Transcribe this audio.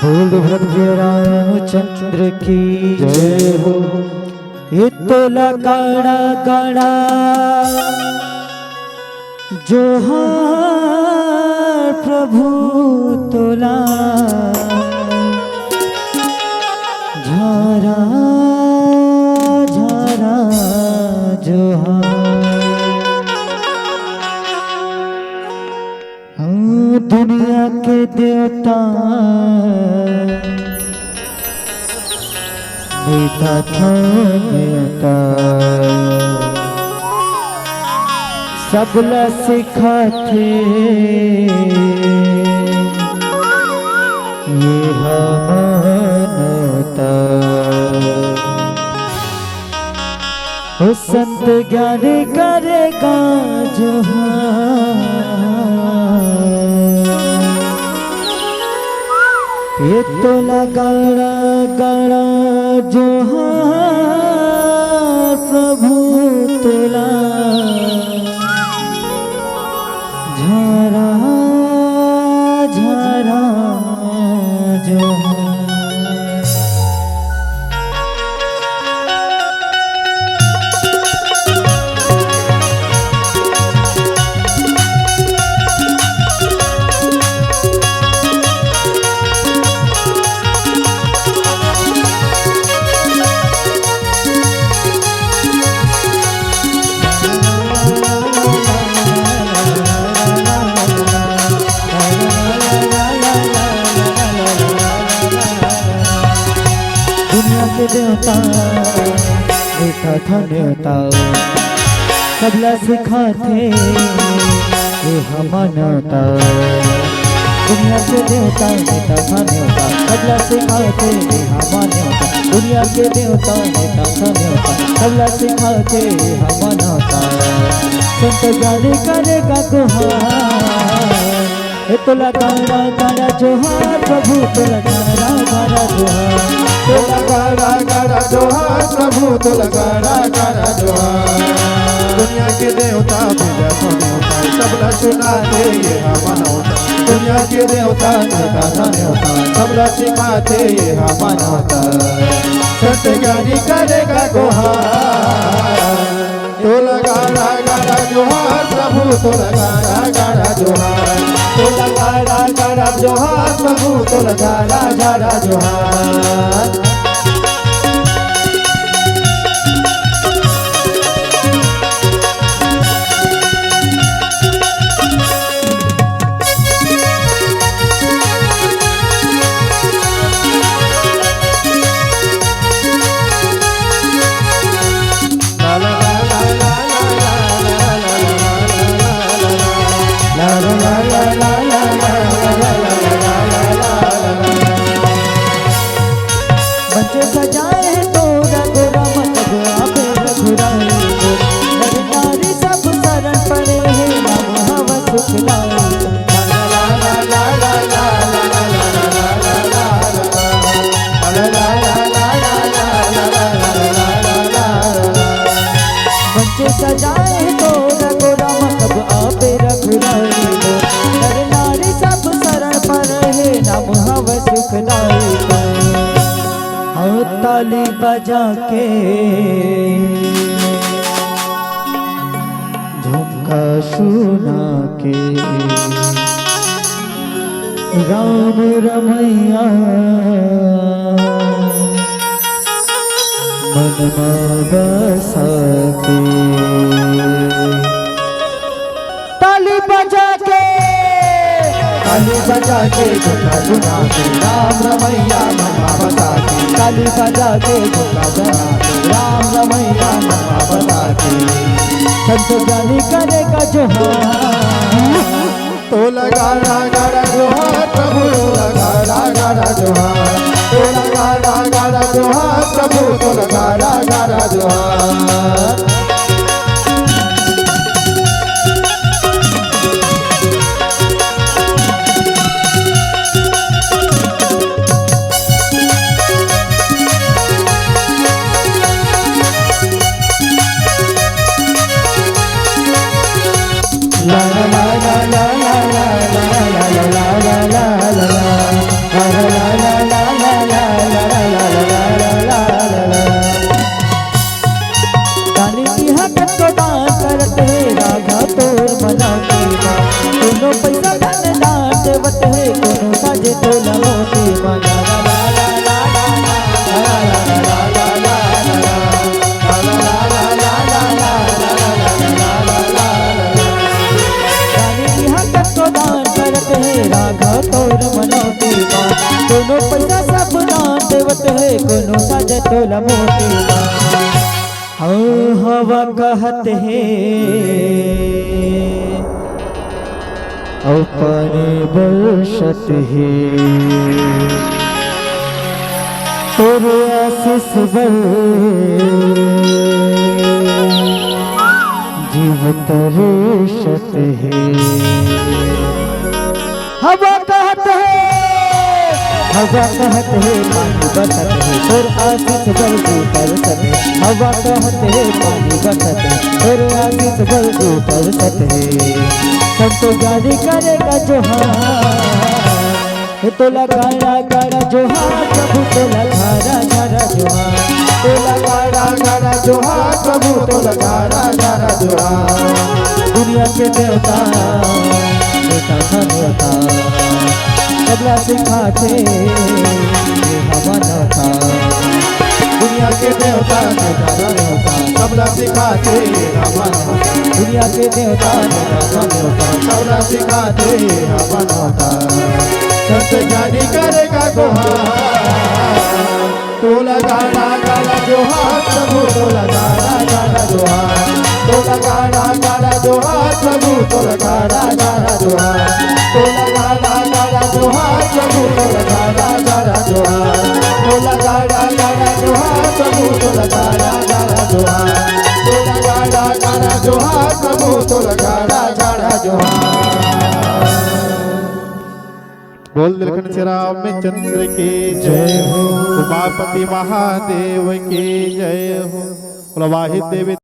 बोल भद्र रामचंद्र की जय हो। ये तोला काड़ा काड़ा जोहार प्रभु तोला झारा झारा जोहार। दुनिया के देवता बेटा था बेटा सबला सिखाते ये मानता हो संत ज्ञान करेगा जोहार। ये तोला गाड़ा गाड़ा जोहार प्रभु तोला झारा झारा जोहार। देवता बेटा था देवता सबला सिखाते ये मानता। दुनिया के देवता बेटा था देवता सबला सिखाते ये मानता। दुनिया के देवता बेटा था देवता सबला सिखाते ये मानता। संत गाड़ी करेगा गुहार। ये तोला गाड़ा गाड़ा जोहार प्रभु तोला गाड़ा गाड़ा जोहार। तोला गाड़ा गाड़ा जोहार प्रभु तोला गाड़ा गाड़ा जोहार। दुनिया के देवता बेटा था देवता सबला सुनाते ये मानवता। दुनिया के देवता बेटा था देवता सबला सिखाते ये मानवता। संत ज्ञानी करेगा गुहार। तोला गाड़ा गाड़ा जोहार प्रभु तोला गाड़ा गाड़ा जोहार। तोला गाड़ा गाड़ा जोहार प्रभु तोला गाड़ा गाड़ा जोहार। बच्चे सजाए तो रघुरा मतलब आपे रघुराई। नर नारी सब शरण पड़े हैं नाम हवा सुख लाई। बच्चे सजाए तो रघुरा मतलब आपे रघुराई। नर नारी सब शरण पड़े हैं नाम हवा सुख लाई। ताली बजा के झुमका सुना के राम रमैया मन में बसा के। ताली बजा के ताली बजा के झुमका सुना के राम रमैया मनमा बता के। ताली बजा के झुमका सुना के राम रमैया मनमा बता के। संत ज्ञानी करेगा जोहार। तोला गाड़ा गाड़ा जोहार प्रभु तोला गाड़ा गाड़ा जोहार। तोला गाड़ा गाड़ा जोहार प्रभु तोला गाड़ा गाड़ा जोहार। la la la la la la la la देवत है कोनो साजे तोला मोती माला ला ला ला ला ला ला ला ला दान करत है राघव तोर मनोती माँ दोनों पैसा सब दान देवत है कोनो साजे तोला मोती माँ हवा कहत है पानी बरसत है तेरे आशीष बल जीव तरसत है हवा कहत है पानी बरसत है तोर आशीष बल जीव तरसत है हवा कहत है पानी बरसत है तोर आशीष बल जीव तरसत है संतो गाड़ी करेगा जोहार तोला गाड़ा गाड़ा जोहार प्रभु तोला गाड़ा गाड़ा जोहार तोला गाड़ा गाड़ा जोहार प्रभु तोला गाड़ा गाड़ा जोहार दुनिया के देवता देवता देवता तबला सिखाते हमारा था दुनिया के देवता देवता तबला सिखाते हमारा दुनिया के देवता देवता तबला सिखाते हमारा संत ज्ञानी करेगा गुहार तोला गाड़ा गाड़ा जोहार प्रभु तोला गाड़ा गाड़ा जोहार तोला गाड़ा गाड़ा जोहार प्रभु तोला गाड़ा गाड़ा जोहार तोला गाड़ा गाड़ा जोहार प्रभु तोला गाड़ा गाड़ा जोहार तोला गाड़ा गाड़ा जोहार प्रभु तोला गाड़ा गाड़ा जोहार तोला गाड़ा गाड़ा जोहार प्रभु तोला गाड़ा गाड़ा जोहार। बोल दिलखन श्री रामचंद्र की जय हो, उमापति महादेव की जय हो। वाहिद देवी